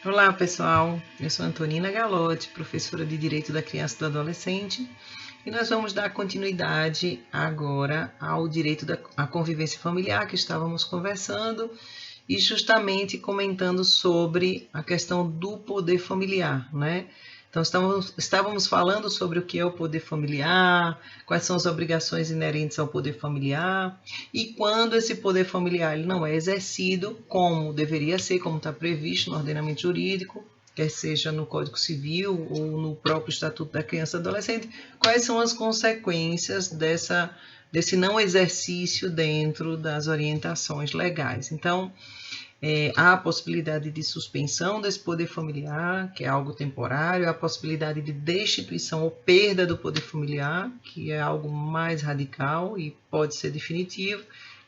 Olá, pessoal. Eu sou Antonina Galotti, professora de Direito da Criança e do Adolescente, e nós vamos dar continuidade agora ao direito à convivência familiar que estávamos conversando e justamente comentando sobre a questão do poder familiar, né? Então, estávamos falando sobre o que é o poder familiar, quais são as obrigações inerentes ao poder familiar e quando esse poder familiar ele não é exercido como deveria ser, como está previsto no ordenamento jurídico, quer seja no Código Civil ou no próprio Estatuto da Criança e do Adolescente, quais são as consequências desse não exercício dentro das orientações legais. Então, há a possibilidade de suspensão desse poder familiar, que é algo temporário, há a possibilidade de destituição ou perda do poder familiar, que é algo mais radical e pode ser definitivo,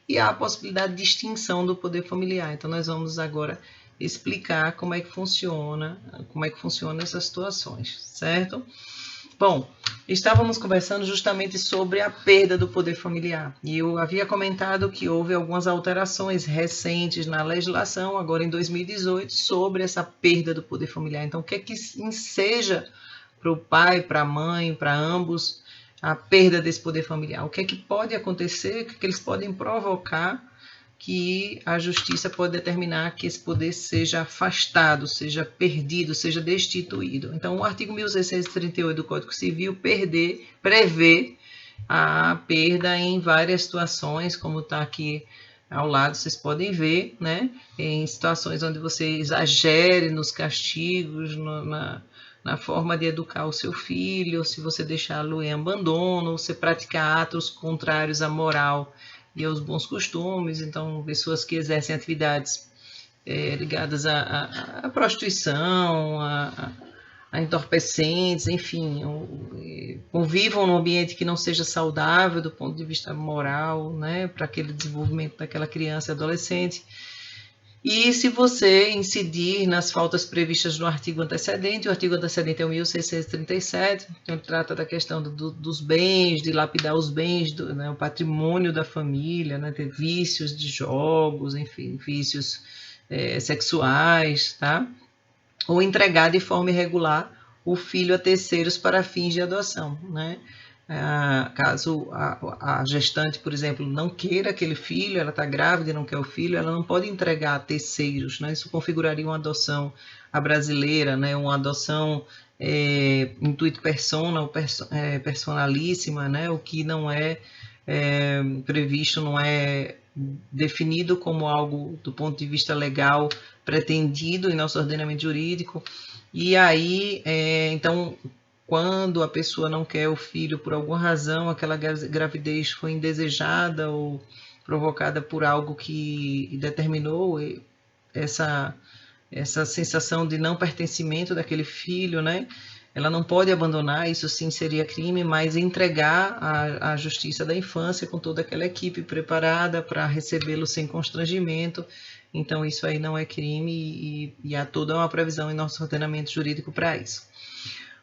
e há a possibilidade de extinção do poder familiar. Então, nós vamos agora explicar como é que funciona essas situações, certo? Bom, estávamos conversando justamente sobre a perda do poder familiar e eu havia comentado que houve algumas alterações recentes na legislação, agora em 2018, sobre essa perda do poder familiar. Então, o que é que enseja para o pai, para a mãe, para ambos, a perda desse poder familiar? O que é que pode acontecer, o que é que eles podem provocar que a justiça pode determinar que esse poder seja afastado, seja perdido, seja destituído. Então, o artigo 1638 do Código Civil prevê a perda em várias situações, como está aqui ao lado, vocês podem ver, né? Em situações onde você exagere nos castigos, na forma de educar o seu filho, se você deixá-lo em abandono, ou você praticar atos contrários à moral e aos bons costumes. Então, pessoas que exercem atividades ligadas à prostituição, a entorpecentes, enfim, convivam num ambiente que não seja saudável do ponto de vista moral, né, para aquele desenvolvimento daquela criança e adolescente. E se você incidir nas faltas previstas no artigo antecedente, o artigo antecedente é o 1637, então ele trata da questão dos bens, de lapidar os bens, né, o patrimônio da família, né, ter vícios de jogos, enfim, vícios sexuais, tá? Ou entregar de forma irregular o filho a terceiros para fins de adoção, né? Caso a gestante, por exemplo, não queira aquele filho, ela está grávida e não quer o filho, ela não pode entregar a terceiros, né? Isso configuraria uma adoção à brasileira, né? Uma adoção intuito persona ou personalíssima, né? O que não é previsto, não é definido como algo do ponto de vista legal pretendido em nosso ordenamento jurídico. E aí, então, quando a pessoa não quer o filho por alguma razão, aquela gravidez foi indesejada ou provocada por algo que determinou essa sensação de não pertencimento daquele filho, né? Ela não pode abandonar, isso sim seria crime, mas entregar à justiça da infância com toda aquela equipe preparada para recebê-lo sem constrangimento. Então, isso aí não é crime e há toda uma previsão em nosso ordenamento jurídico para isso.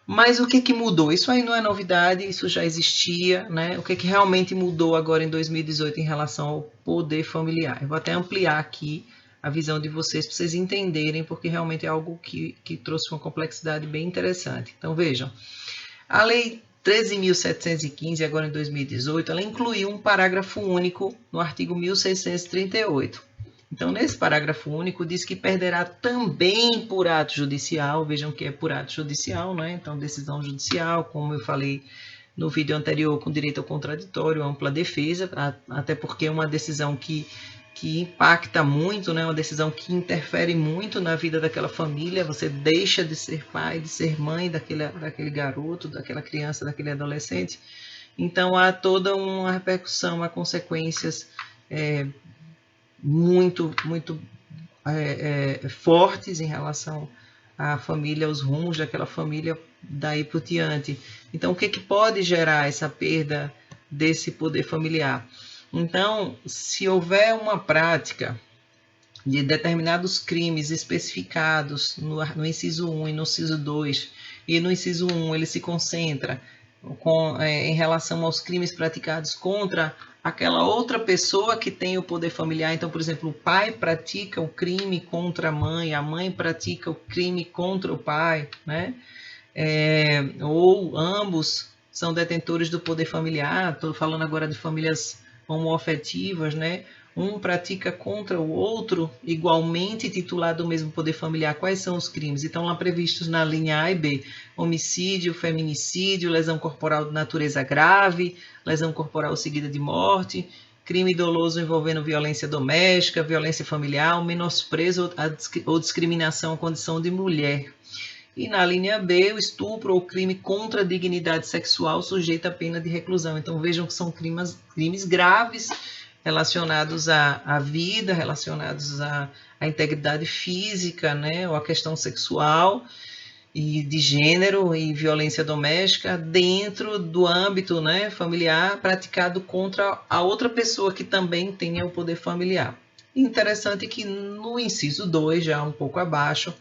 Mas o que mudou? Isso aí não é novidade, isso já existia, né? O que realmente mudou agora em 2018 em relação ao poder familiar? Eu vou até ampliar aqui a visão de vocês para vocês entenderem, porque realmente é algo que trouxe uma complexidade bem interessante. Então, vejam, a Lei 13.715, agora em 2018, ela incluiu um parágrafo único no artigo 1638. Então, nesse parágrafo único, diz que perderá também por ato judicial, vejam que é por ato judicial, né? Então, decisão judicial, como eu falei no vídeo anterior, com direito ao contraditório, ampla defesa, até porque é uma decisão que impacta muito, né? Uma decisão que interfere muito na vida daquela família, você deixa de ser pai, de ser mãe daquele garoto, daquela criança, daquele adolescente. Então, há toda uma repercussão, há consequências muito fortes em relação à família, aos rumos daquela família daí por diante. Então, o que pode gerar essa perda desse poder familiar? Então, se houver uma prática de determinados crimes especificados no inciso 1 e no inciso 2, e no inciso 1 ele se concentra em relação aos crimes praticados contra aquela outra pessoa que tem o poder familiar. Então, por exemplo, o pai pratica o crime contra a mãe pratica o crime contra o pai, né? Ou ambos são detentores do poder familiar. Estou falando agora de famílias homoafetivas, né? Um pratica contra o outro, igualmente titulado do mesmo poder familiar. Quais são os crimes? Então, lá previstos na linha A e B: homicídio, feminicídio, lesão corporal de natureza grave, lesão corporal seguida de morte, crime doloso envolvendo violência doméstica, violência familiar, menosprezo ou discriminação à condição de mulher. E na linha B, o estupro ou crime contra a dignidade sexual sujeito à pena de reclusão. Então vejam que são crimes graves relacionados à vida, relacionados à integridade física, né, ou à questão sexual e de gênero e violência doméstica dentro do âmbito, né, familiar, praticado contra a outra pessoa que também tenha o poder familiar. Interessante que no inciso 2, já um pouco abaixo,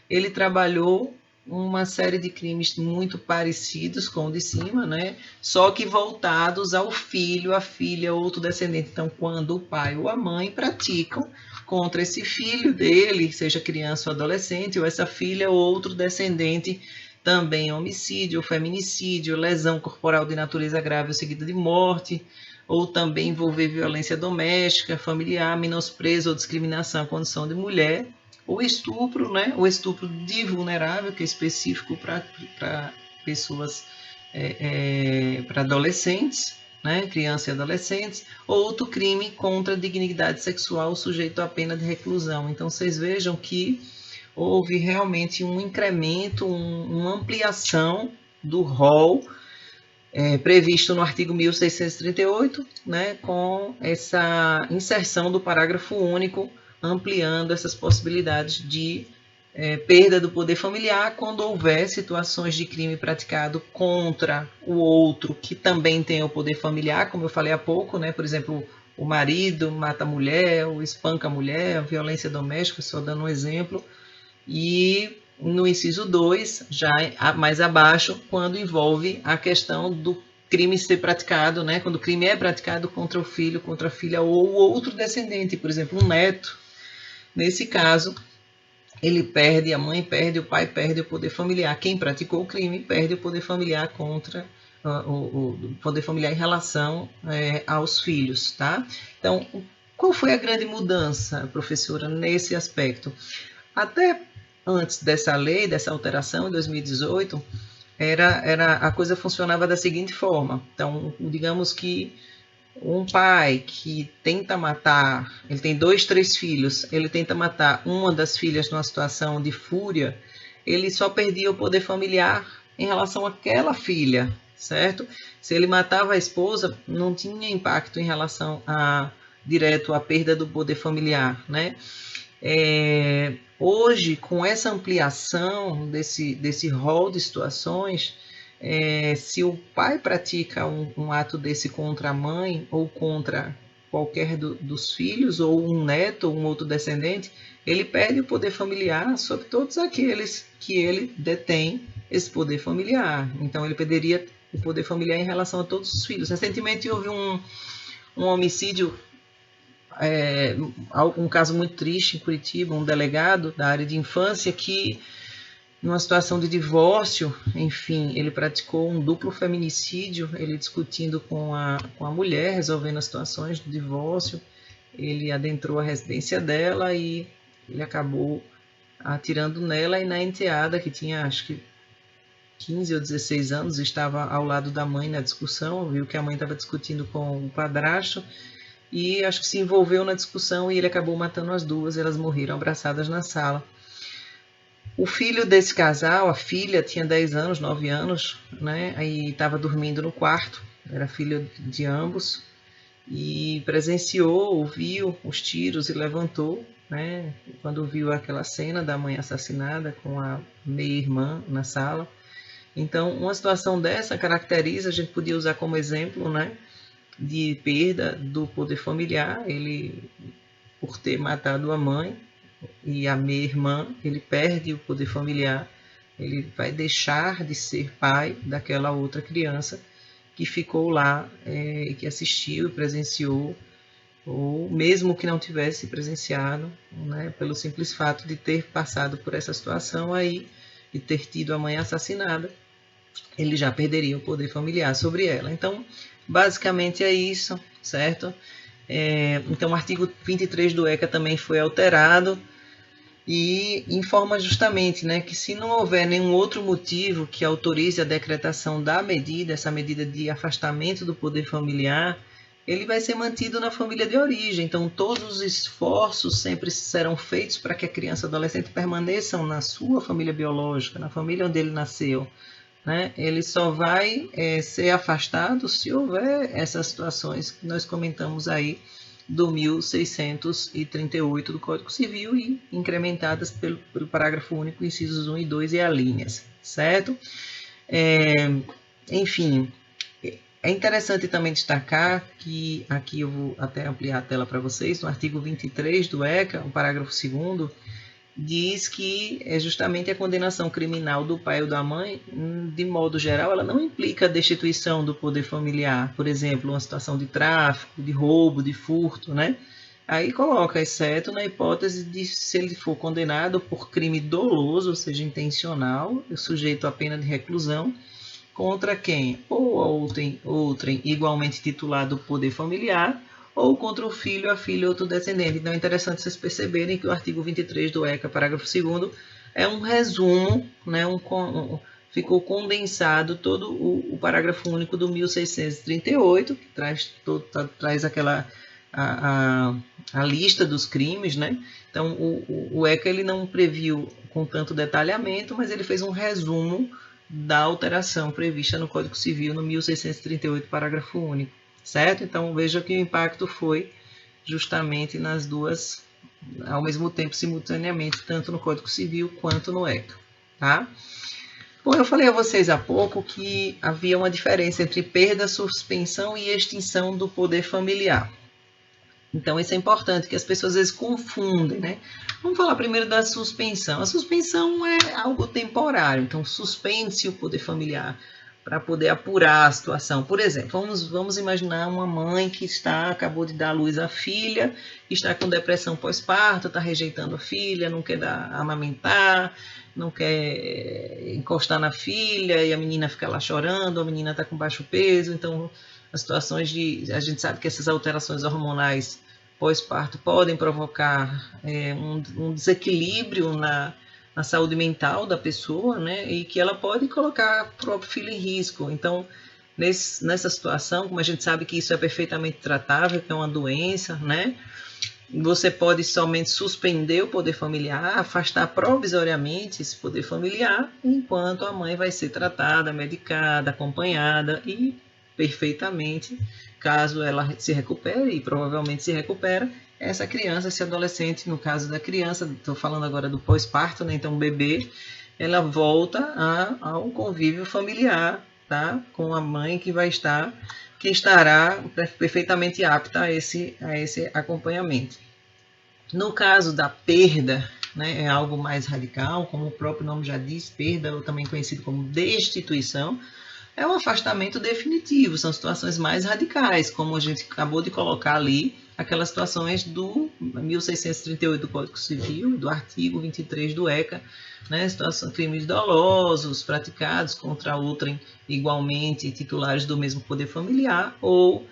ele trabalhou uma série de crimes muito parecidos com o de cima, né? Só que voltados ao filho, à filha, outro descendente. Então, quando o pai ou a mãe praticam contra esse filho dele, seja criança ou adolescente, ou essa filha ou outro descendente, também homicídio, feminicídio, lesão corporal de natureza grave ou seguida de morte, ou também envolver violência doméstica, familiar, menosprezo ou discriminação à condição de mulher, o estupro, né? O estupro de vulnerável, que é específico para pessoas, para adolescentes, né? Crianças e adolescentes, ou outro crime contra a dignidade sexual sujeito à pena de reclusão. Então, vocês vejam que houve realmente um incremento, uma ampliação do rol previsto no artigo 1638, né, com essa inserção do parágrafo único, ampliando essas possibilidades de perda do poder familiar quando houver situações de crime praticado contra o outro que também tem o poder familiar, como eu falei há pouco, né, por exemplo, o marido mata a mulher, ou espanca a mulher, a violência doméstica, só dando um exemplo, e no inciso 2, já mais abaixo, quando envolve a questão do crime ser praticado, né? Quando o crime é praticado contra o filho, contra a filha ou outro descendente, por exemplo, um neto. Nesse caso, ele perde, a mãe perde, o pai perde o poder familiar. Quem praticou o crime perde o poder familiar contra o poder familiar em relação aos filhos, tá? Então, qual foi a grande mudança, professora, nesse aspecto? Até antes dessa lei, dessa alteração, em 2018, a coisa funcionava da seguinte forma. Então, digamos que um pai que tenta matar, ele tem 2, 3 filhos, ele tenta matar uma das filhas numa situação de fúria, ele só perdia o poder familiar em relação àquela filha, certo? Se ele matava a esposa, não tinha impacto em relação direto à perda do poder familiar, né? Hoje, com essa ampliação desse rol de situações, se o pai pratica um ato desse contra a mãe ou contra qualquer dos filhos, ou um neto ou um outro descendente, ele perde o poder familiar sobre todos aqueles que ele detém esse poder familiar. Então, ele perderia o poder familiar em relação a todos os filhos. Recentemente houve um homicídio, um caso muito triste em Curitiba, um delegado da área de infância que, numa situação de divórcio, enfim, ele praticou um duplo feminicídio, ele discutindo com a mulher, resolvendo as situações do divórcio, ele adentrou a residência dela e ele acabou atirando nela e na enteada, que tinha acho que 15 ou 16 anos, estava ao lado da mãe na discussão, viu que a mãe estava discutindo com o padrasto, e acho que se envolveu na discussão e ele acabou matando as duas, elas morreram abraçadas na sala. O filho desse casal, a filha, tinha 10 anos, 9 anos, né? Aí estava dormindo no quarto, era filho de ambos, e presenciou, ouviu os tiros e levantou, né? Quando viu aquela cena da mãe assassinada com a meia-irmã na sala. Então, uma situação dessa caracteriza, a gente podia usar como exemplo, né, de perda do poder familiar, ele, por ter matado a mãe e a meia-irmã, ele perde o poder familiar, ele vai deixar de ser pai daquela outra criança que ficou lá, que assistiu e presenciou, ou mesmo que não tivesse presenciado, né, pelo simples fato de ter passado por essa situação aí e ter tido a mãe assassinada, ele já perderia o poder familiar sobre ela. Então, basicamente é isso, certo? Então, o artigo 23 do ECA também foi alterado e informa justamente, né, que se não houver nenhum outro motivo que autorize a decretação da medida, essa medida de afastamento do poder familiar, ele vai ser mantido na família de origem. Então, todos os esforços sempre serão feitos para que a criança e adolescente permaneçam na sua família biológica, na família onde ele nasceu, né? Ele só vai ser afastado se houver essas situações que nós comentamos aí do 1638 do Código Civil e incrementadas pelo parágrafo único, incisos 1 e 2 e alíneas, certo? Enfim, é interessante também destacar que, aqui eu vou até ampliar a tela para vocês, no artigo 23 do ECA, o parágrafo 2º, diz que justamente a condenação criminal do pai ou da mãe, de modo geral, ela não implica a destituição do poder familiar, por exemplo, uma situação de tráfico, de roubo, de furto, né? Aí coloca, exceto na hipótese de se ele for condenado por crime doloso, ou seja, intencional, sujeito à pena de reclusão, contra quem? Ou outrem igualmente titular do poder familiar, ou contra o filho, a filha ou outro descendente. Então é interessante vocês perceberem que o artigo 23 do ECA, parágrafo 2º, é um resumo, né, ficou condensado todo o parágrafo único do 1638, que traz aquela a lista dos crimes, né? Então o ECA ele não previu com tanto detalhamento, mas ele fez um resumo da alteração prevista no Código Civil no 1638, parágrafo único. Certo? Então veja que o impacto foi justamente nas duas, ao mesmo tempo, simultaneamente, tanto no Código Civil quanto no ECA. Tá? Bom, eu falei a vocês há pouco que havia uma diferença entre perda, suspensão e extinção do poder familiar. Então isso é importante, que as pessoas às vezes confundem, né? Vamos falar primeiro da suspensão. A suspensão é algo temporário, então suspende-se o poder familiar para poder apurar a situação. Por exemplo, vamos imaginar uma mãe que acabou de dar à luz à filha, está com depressão pós-parto, está rejeitando a filha, não quer amamentar, não quer encostar na filha, e a menina fica lá chorando, a menina está com baixo peso. Então, as situações a gente sabe que essas alterações hormonais pós-parto podem provocar um desequilíbrio na saúde mental da pessoa, né? E que ela pode colocar o próprio filho em risco. Então, nessa situação, como a gente sabe que isso é perfeitamente tratável, que é uma doença, né? Você pode somente suspender o poder familiar, afastar provisoriamente esse poder familiar, enquanto a mãe vai ser tratada, medicada, acompanhada e perfeitamente, caso ela se recupere, e provavelmente se recupera, essa criança, esse adolescente, no caso da criança, estou falando agora do pós-parto, né? Então o bebê, ela volta ao convívio familiar, tá? Com a mãe que estará perfeitamente apta a esse acompanhamento. No caso da perda, né, é algo mais radical, como o próprio nome já diz, perda, ou também conhecido como destituição, é um afastamento definitivo, são situações mais radicais, como a gente acabou de colocar ali, aquelas situações do 1638 do Código Civil, do artigo 23 do ECA, né, situação, crimes dolosos praticados contra outrem igualmente titulares do mesmo poder familiar, ou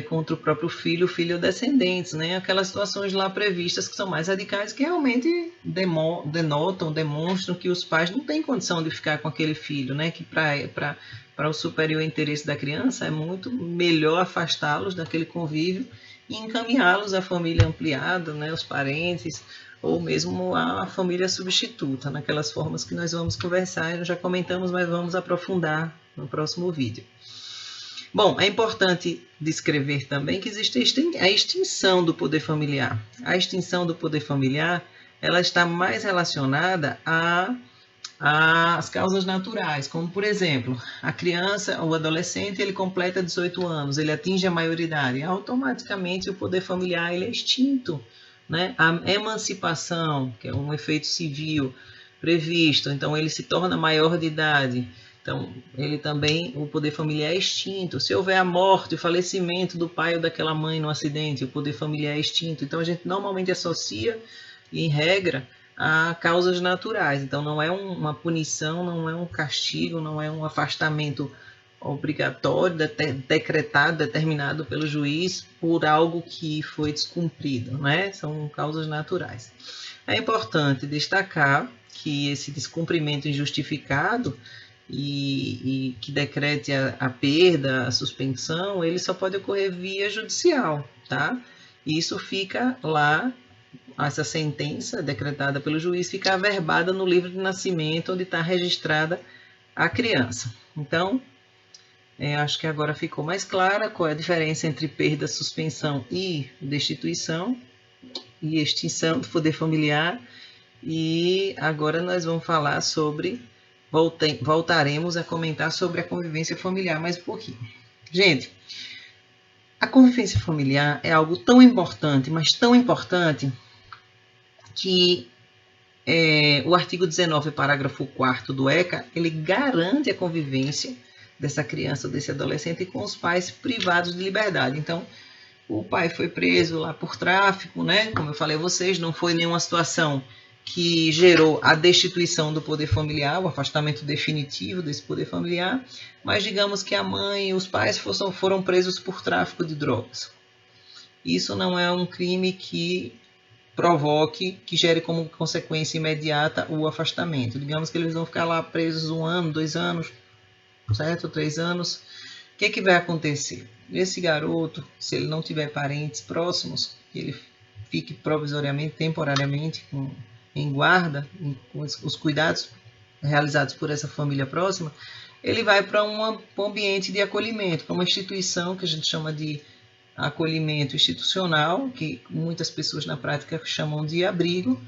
contra o próprio filho ou descendentes, né, aquelas situações lá previstas que são mais radicais, que realmente demonstram que os pais não têm condição de ficar com aquele filho, né, que para o superior interesse da criança é muito melhor afastá-los daquele convívio e encaminhá-los à família ampliada, né, os parentes, ou mesmo à família substituta, naquelas formas que nós vamos conversar, nós já comentamos, mas vamos aprofundar no próximo vídeo. Bom, é importante descrever também que existe a extinção do poder familiar. A extinção do poder familiar, ela está mais relacionada às causas naturais, como por exemplo, a criança ou adolescente, ele completa 18 anos, ele atinge a maioridade, automaticamente o poder familiar ele é extinto, né? A emancipação, que é um efeito civil previsto, então ele se torna maior de idade, Então, ele também, o poder familiar é extinto. Se houver a morte, o falecimento do pai ou daquela mãe no acidente, o poder familiar é extinto. Então, a gente normalmente associa, em regra, a causas naturais. Então, não é uma punição, não é um castigo, não é um afastamento obrigatório, decretado, determinado pelo juiz por algo que foi descumprido, né? São causas naturais. É importante destacar que esse descumprimento injustificado e que decrete a perda, a suspensão, ele só pode ocorrer via judicial, tá? Isso fica lá, essa sentença decretada pelo juiz fica averbada no livro de nascimento, onde está registrada a criança. Então, acho que agora ficou mais clara qual é a diferença entre perda, suspensão e destituição e extinção do poder familiar. E agora nós vamos falar sobre, voltaremos a comentar sobre a convivência familiar mais um pouquinho. Gente, a convivência familiar é algo tão importante, mas tão importante, que o artigo 19, parágrafo 4º do ECA, ele garante a convivência dessa criança ou desse adolescente com os pais privados de liberdade. Então, o pai foi preso lá por tráfico, né? Como eu falei a vocês, não foi nenhuma situação que gerou a destituição do poder familiar, o afastamento definitivo desse poder familiar, mas digamos que a mãe e os pais foram presos por tráfico de drogas. Isso não é um crime que provoque, que gere como consequência imediata o afastamento. Digamos que eles vão ficar lá presos 1 ano, 2 anos, certo? 3 anos. O que vai acontecer? Esse garoto, se ele não tiver parentes próximos, ele fique provisoriamente, temporariamente em guarda, com os cuidados realizados por essa família próxima, ele vai para um ambiente de acolhimento, para uma instituição que a gente chama de acolhimento institucional, que muitas pessoas na prática chamam de abrigo,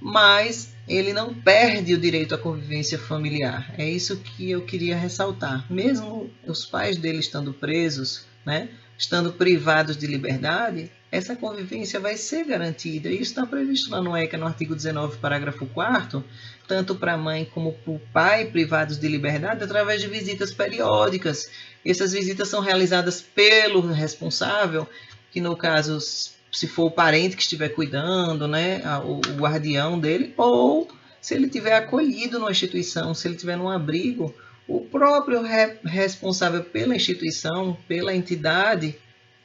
mas ele não perde o direito à convivência familiar. É isso que eu queria ressaltar. Mesmo os pais dele estando presos, né, estando privados de liberdade, essa convivência vai ser garantida. Isso está previsto lá no ECA, no artigo 19, parágrafo 4º, tanto para a mãe como para o pai privados de liberdade, através de visitas periódicas. Essas visitas são realizadas pelo responsável, que no caso, se for o parente que estiver cuidando, né, o guardião dele, ou se ele tiver acolhido numa instituição, se ele tiver num abrigo, o próprio responsável pela instituição, pela entidade,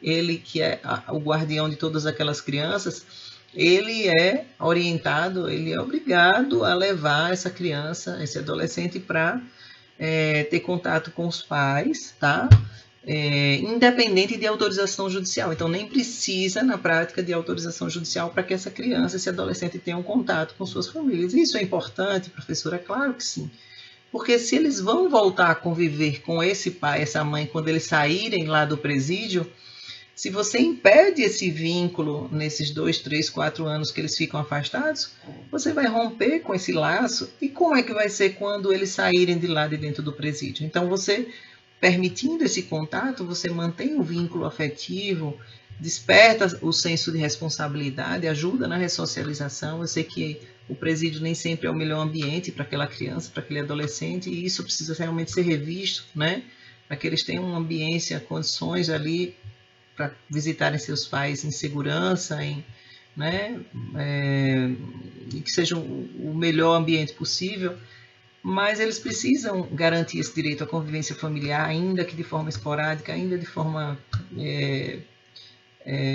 ele que é o guardião de todas aquelas crianças, ele é orientado, ele é obrigado a levar essa criança, esse adolescente para ter contato com os pais, tá? Independente de autorização judicial. Então, nem precisa, na prática, de autorização judicial para que essa criança, esse adolescente tenha um contato com suas famílias. Isso é importante, professora? Claro que sim. Porque se eles vão voltar a conviver com esse pai, essa mãe, quando eles saírem lá do presídio, se você impede esse vínculo nesses 2, 3, 4 anos que eles ficam afastados, você vai romper com esse laço. E como é que vai ser quando eles saírem de lá de dentro do presídio? Então, você, permitindo esse contato, você mantém o vínculo afetivo, desperta o senso de responsabilidade, ajuda na ressocialização. Eu sei que o presídio nem sempre é o melhor ambiente para aquela criança, para aquele adolescente, e isso precisa realmente ser revisto, né? Para que eles tenham uma ambiência, condições ali para visitarem seus pais em segurança, né? E que seja o melhor ambiente possível. Mas eles precisam garantir esse direito à convivência familiar, ainda que de forma esporádica, ainda de forma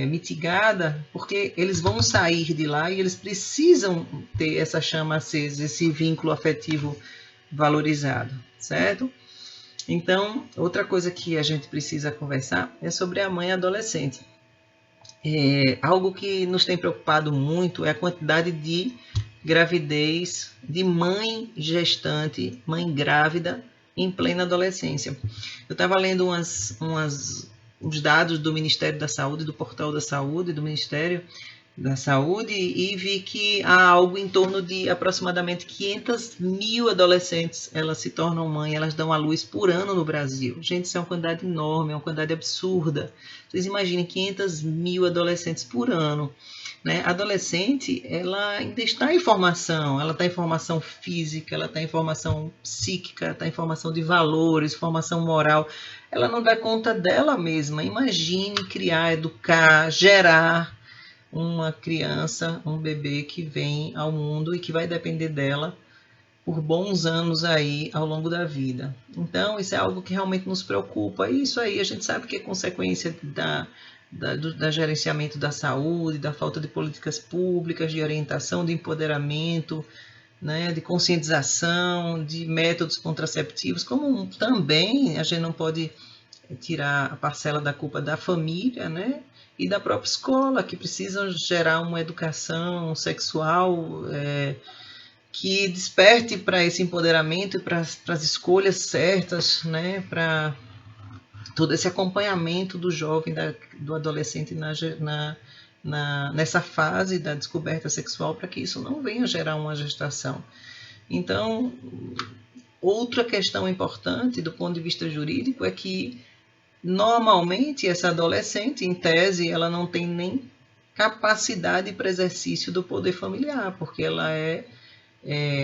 mitigada, porque eles vão sair de lá e eles precisam ter essa chama acesa, esse vínculo afetivo valorizado, certo? Então, outra coisa que a gente precisa conversar é sobre a mãe adolescente. Algo que nos tem preocupado muito é a quantidade de gravidez de mãe gestante, mãe grávida em plena adolescência. Eu estava lendo os dados do Ministério da Saúde, do Portal da Saúde, do Ministério da Saúde, e vi que há algo em torno de aproximadamente 500 mil adolescentes, elas se tornam mãe, elas dão à luz por ano no Brasil. Gente, isso é uma quantidade enorme, é uma quantidade absurda. Vocês imaginem 500 mil adolescentes por ano. né? A adolescente, ela ainda está em formação, ela está em formação física, ela está em formação psíquica, está em formação de valores, formação moral. Ela não dá conta dela mesma. Imagine criar, educar, gerar uma criança, um bebê que vem ao mundo e que vai depender dela por bons anos aí ao longo da vida. Então, isso é algo que realmente nos preocupa. E isso aí a gente sabe que é consequência da gerenciamento da saúde, da falta de políticas públicas, de orientação, de empoderamento, né, de conscientização, de métodos contraceptivos, como também a gente não pode tirar a parcela da culpa da família, né, e da própria escola, que precisam gerar uma educação sexual que desperte para esse empoderamento e para as escolhas certas, né, para todo esse acompanhamento do jovem, do adolescente nessa fase da descoberta sexual, para que isso não venha gerar uma gestação. Então, outra questão importante do ponto de vista jurídico é que, normalmente, essa adolescente, em tese, ela não tem nem capacidade para exercício do poder familiar, porque ela é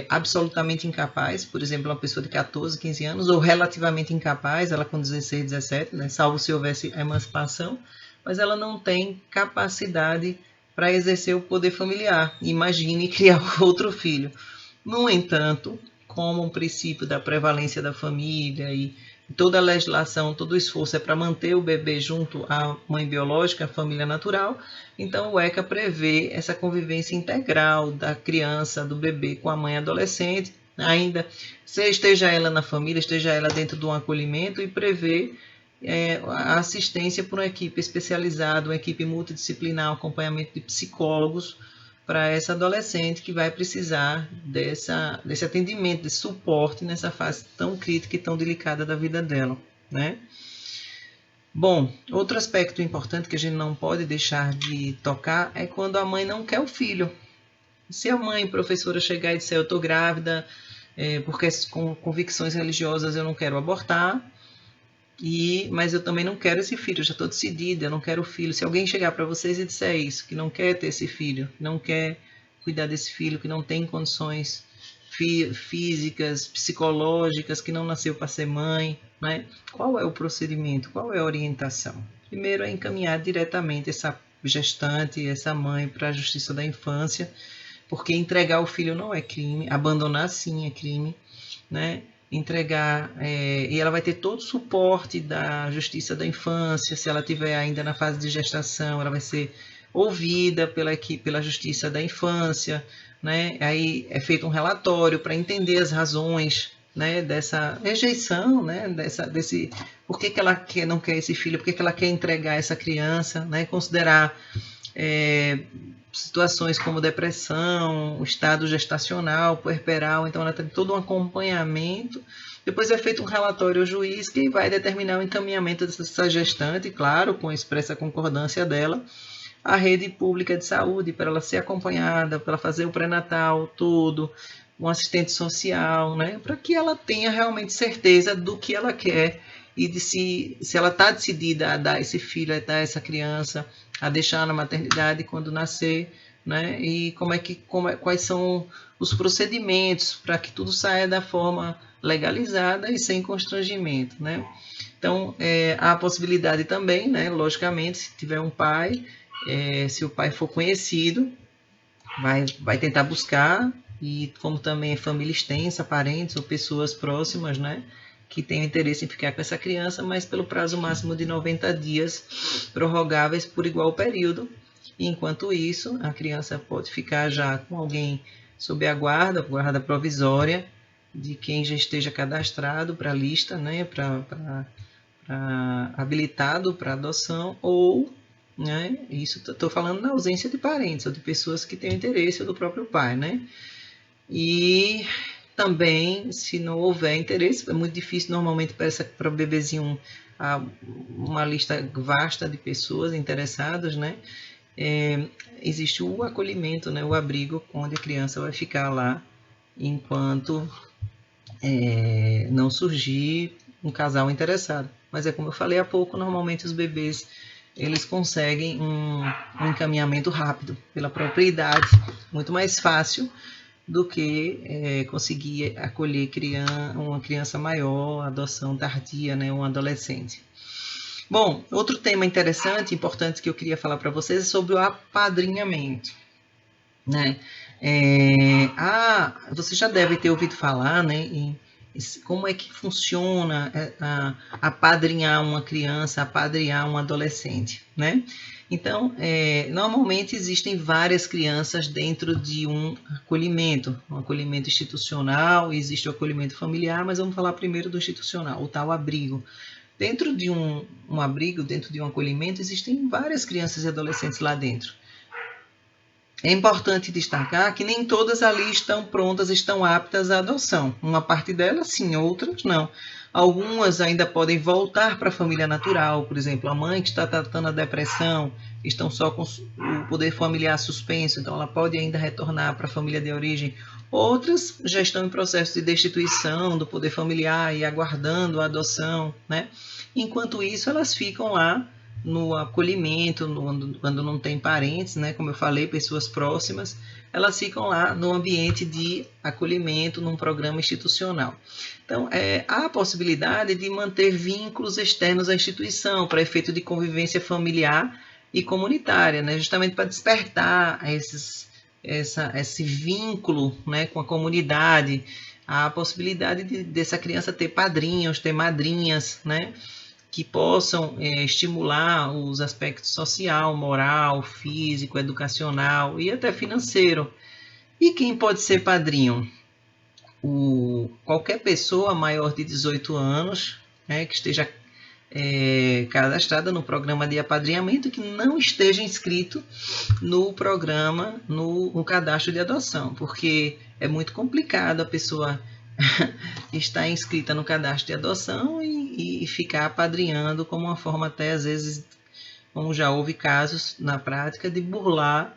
absolutamente incapaz, por exemplo, uma pessoa de 14, 15 anos, ou relativamente incapaz, ela com 16, 17, né, salvo se houvesse emancipação, mas ela não tem capacidade para exercer o poder familiar. Imagine criar outro filho. No entanto, como um princípio da prevalência da família e toda a legislação, todo o esforço é para manter o bebê junto à mãe biológica, a família natural, então o ECA prevê essa convivência integral da criança, do bebê com a mãe adolescente, ainda esteja ela na família, esteja ela dentro de um acolhimento, e prevê a assistência por uma equipe especializada, uma equipe multidisciplinar, um acompanhamento de psicólogos para essa adolescente que vai precisar desse atendimento, desse suporte nessa fase tão crítica e tão delicada da vida dela, né? Bom, outro aspecto importante que a gente não pode deixar de tocar é quando a mãe não quer o filho. Se a mãe, professora, chegar e disser, eu estou grávida, porque com convicções religiosas eu não quero abortar, mas eu também não quero esse filho, eu já estou decidida, eu não quero filho. Se alguém chegar para vocês e disser isso, que não quer ter esse filho, que não quer cuidar desse filho, que não tem condições físicas, psicológicas, que não nasceu para ser mãe, né? Qual é o procedimento? Qual é a orientação? Primeiro é encaminhar diretamente essa gestante, essa mãe, para a Justiça da Infância, porque entregar o filho não é crime, abandonar sim é crime, né? Entregar, e ela vai ter todo o suporte da Justiça da Infância. Se ela estiver ainda na fase de gestação, ela vai ser ouvida pela Justiça da Infância, né? Aí é feito um relatório para entender as razões, né, dessa rejeição, né, por que ela não quer esse filho, por que ela quer entregar essa criança, né? Considerar situações como depressão, o estado gestacional, puerperal, então ela tem todo um acompanhamento. Depois é feito um relatório ao juiz que vai determinar o encaminhamento dessa gestante, claro, com expressa concordância dela, à rede pública de saúde, para ela ser acompanhada, para fazer o pré-natal todo, um assistente social, né, para que ela tenha realmente certeza do que ela quer e de se ela está decidida a dar esse filho, a dar essa criança, a deixar na maternidade quando nascer, né? E quais são os procedimentos para que tudo saia da forma legalizada e sem constrangimento, né? Então, há a possibilidade também, né? Logicamente, se tiver um pai, se o pai for conhecido, vai tentar buscar, e como também é família extensa, parentes ou pessoas próximas, né, que tenham interesse em ficar com essa criança, mas pelo prazo máximo de 90 dias, prorrogáveis por igual período. E, enquanto isso, a criança pode ficar já com alguém sob a guarda provisória, de quem já esteja cadastrado para a lista, né, habilitado para adoção, ou, né, isso estou falando na ausência de parentes ou de pessoas que têm interesse, ou do próprio pai, né? E também, se não houver interesse, é muito difícil normalmente para o bebezinho uma lista vasta de pessoas interessadas, né? Existe o acolhimento, né? O abrigo, onde a criança vai ficar lá enquanto não surgir um casal interessado. Mas é como eu falei há pouco, normalmente os bebês eles conseguem um encaminhamento rápido pela própria idade, muito mais fácil do que conseguir acolher uma criança maior, adoção tardia, né, um adolescente. Bom, outro tema interessante, importante que eu queria falar para vocês é sobre o apadrinhamento, né? Você já deve ter ouvido falar, né, em como é que funciona apadrinhar uma criança, apadrinhar um adolescente, né? Então, normalmente existem várias crianças dentro de um acolhimento institucional, existe o acolhimento familiar, mas vamos falar primeiro do institucional, o tal abrigo. Dentro de um abrigo, dentro de um acolhimento, existem várias crianças e adolescentes lá dentro. É importante destacar que nem todas ali estão prontas, estão aptas à adoção. Uma parte delas sim, outras não. Algumas ainda podem voltar para a família natural, por exemplo, a mãe que está tratando a depressão, estão só com o poder familiar suspenso, então ela pode ainda retornar para a família de origem. Outras já estão em processo de destituição do poder familiar e aguardando a adoção, né? Enquanto isso, elas ficam lá no acolhimento, quando não tem parentes, né, como eu falei, pessoas próximas, elas ficam lá no ambiente de acolhimento, num programa institucional. Então, há a possibilidade de manter vínculos externos à instituição, para efeito de convivência familiar e comunitária, né, justamente para despertar esse vínculo, né, com a comunidade, a possibilidade dessa criança ter padrinhos, ter madrinhas, né, que possam estimular os aspectos social, moral, físico, educacional e até financeiro. E quem pode ser padrinho? Qualquer pessoa maior de 18 anos, né, que esteja cadastrada no programa de apadrinhamento, que não esteja inscrito no programa, no cadastro de adoção, porque é muito complicado a pessoa estar inscrita no cadastro de adoção e ficar apadrinhando como uma forma até, às vezes, como já houve casos na prática, de burlar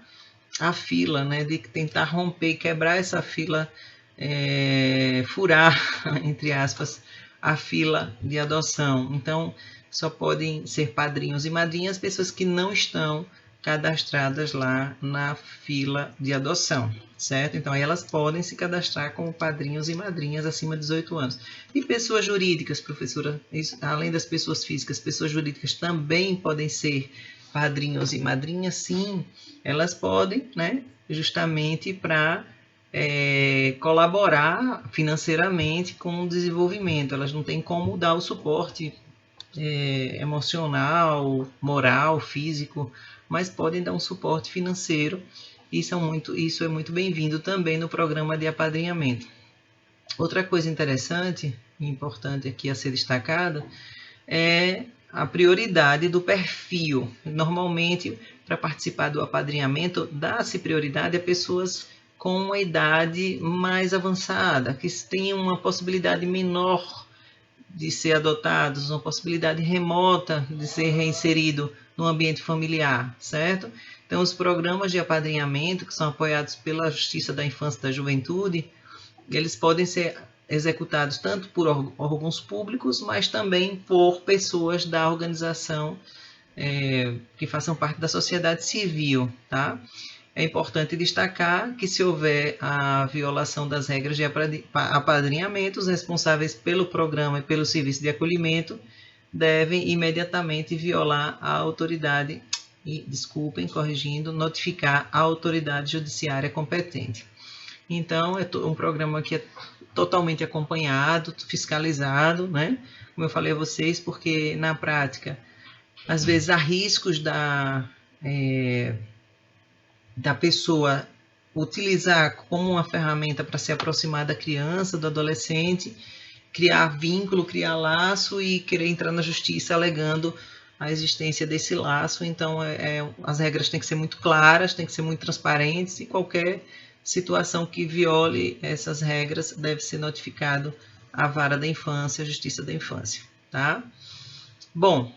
a fila, né? De tentar romper, quebrar essa fila, furar, entre aspas, a fila de adoção. Então, só podem ser padrinhos e madrinhas pessoas que não estão cadastradas lá na fila de adoção, certo? Então, aí elas podem se cadastrar como padrinhos e madrinhas acima de 18 anos. E pessoas jurídicas, professora, além das pessoas físicas, pessoas jurídicas também podem ser padrinhos e madrinhas, sim, elas podem, né, justamente para colaborar financeiramente com o desenvolvimento. Elas não têm como dar o suporte emocional, moral, físico, mas podem dar um suporte financeiro. Isso é muito bem-vindo também no programa de apadrinhamento. Outra coisa interessante e importante aqui a ser destacada é a prioridade do perfil. Normalmente, para participar do apadrinhamento, dá-se prioridade a pessoas com uma idade mais avançada, que tenham uma possibilidade menor de ser adotados, uma possibilidade remota de ser reinserido no ambiente familiar, certo? Então, os programas de apadrinhamento, que são apoiados pela Justiça da Infância e da Juventude, eles podem ser executados tanto por órgãos públicos, mas também por pessoas da organização que façam parte da sociedade civil, tá? É importante destacar que, se houver a violação das regras de apadrinhamento, os responsáveis pelo programa e pelo serviço de acolhimento devem imediatamente violar a autoridade, notificar a autoridade judiciária competente. Então, é um programa que é totalmente acompanhado, fiscalizado, né? Como eu falei a vocês, porque na prática, às vezes há riscos da pessoa utilizar como uma ferramenta para se aproximar da criança, do adolescente, criar vínculo, criar laço e querer entrar na justiça alegando a existência desse laço. Então, as regras têm que ser muito claras, têm que ser muito transparentes, e qualquer situação que viole essas regras deve ser notificado à Vara da Infância, à Justiça da Infância, tá? Bom,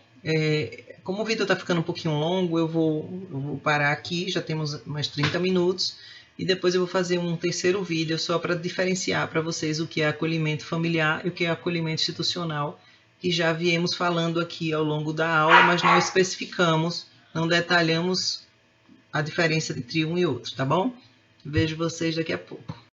como o vídeo está ficando um pouquinho longo, eu vou parar aqui, já temos mais 30 minutos, e depois eu vou fazer um terceiro vídeo só para diferenciar para vocês o que é acolhimento familiar e o que é acolhimento institucional, que já viemos falando aqui ao longo da aula, mas não especificamos, não detalhamos a diferença entre um e outro, tá bom? Vejo vocês daqui a pouco.